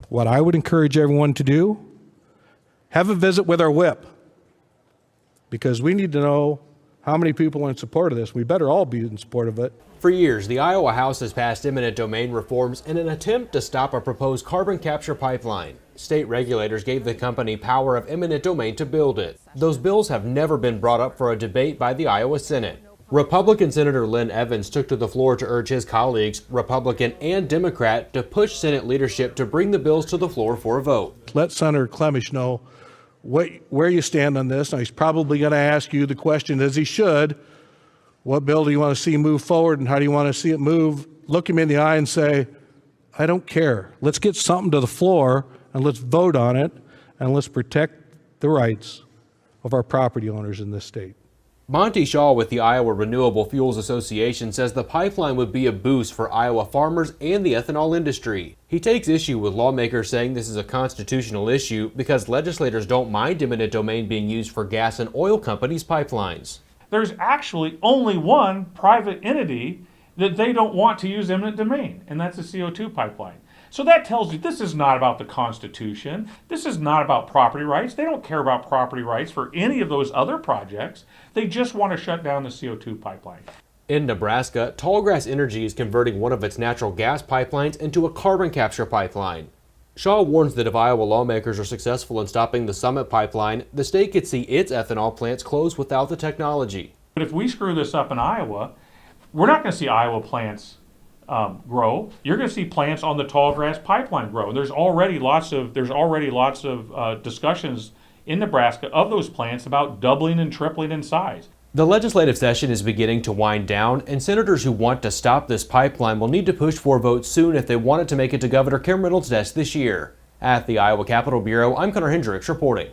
What I would encourage everyone to do, have a visit with our whip, because we need to know how many people are in support of this. We better all be in support of it. For years, the Iowa House has passed eminent domain reforms in an attempt to stop a proposed carbon capture pipeline. State regulators gave the company power of eminent domain to build it. Those bills have never been brought up for a debate by the Iowa Senate. Republican Senator Lynn Evans took to the floor to urge his colleagues, Republican and Democrat, to push Senate leadership to bring the bills to the floor for a vote. Let Senator Clemish know where you stand on this. Now, he's probably going to ask you the question, as he should, what bill do you want to see move forward and how do you want to see it move? Look him in the eye and say, I don't care. Let's get something to the floor and let's vote on it and let's protect the rights of our property owners in this state. Monty Shaw with the Iowa Renewable Fuels Association says the pipeline would be a boost for Iowa farmers and the ethanol industry. He takes issue with lawmakers saying this is a constitutional issue because legislators don't mind eminent domain being used for gas and oil companies' pipelines. There's actually only one private entity that they don't want to use eminent domain, and that's the CO2 pipeline. So that tells you this is not about the Constitution. This is not about property rights. They don't care about property rights for any of those other projects. They just want to shut down the CO2 pipeline. In Nebraska, Tallgrass Energy is converting one of its natural gas pipelines into a carbon capture pipeline. Shaw warns that if Iowa lawmakers are successful in stopping the Summit pipeline, the state could see its ethanol plants close without the technology. But if we screw this up in Iowa, we're not going to see Iowa plants grow. You're going to see plants on the Tallgrass pipeline grow. There's already lots of discussions in Nebraska of those plants about doubling and tripling in size. The legislative session is beginning to wind down, and senators who want to stop this pipeline will need to push for a vote soon if they want it to make it to Governor Kim Reynolds' desk this year. At the Iowa Capitol Bureau, I'm Connor Hendricks reporting.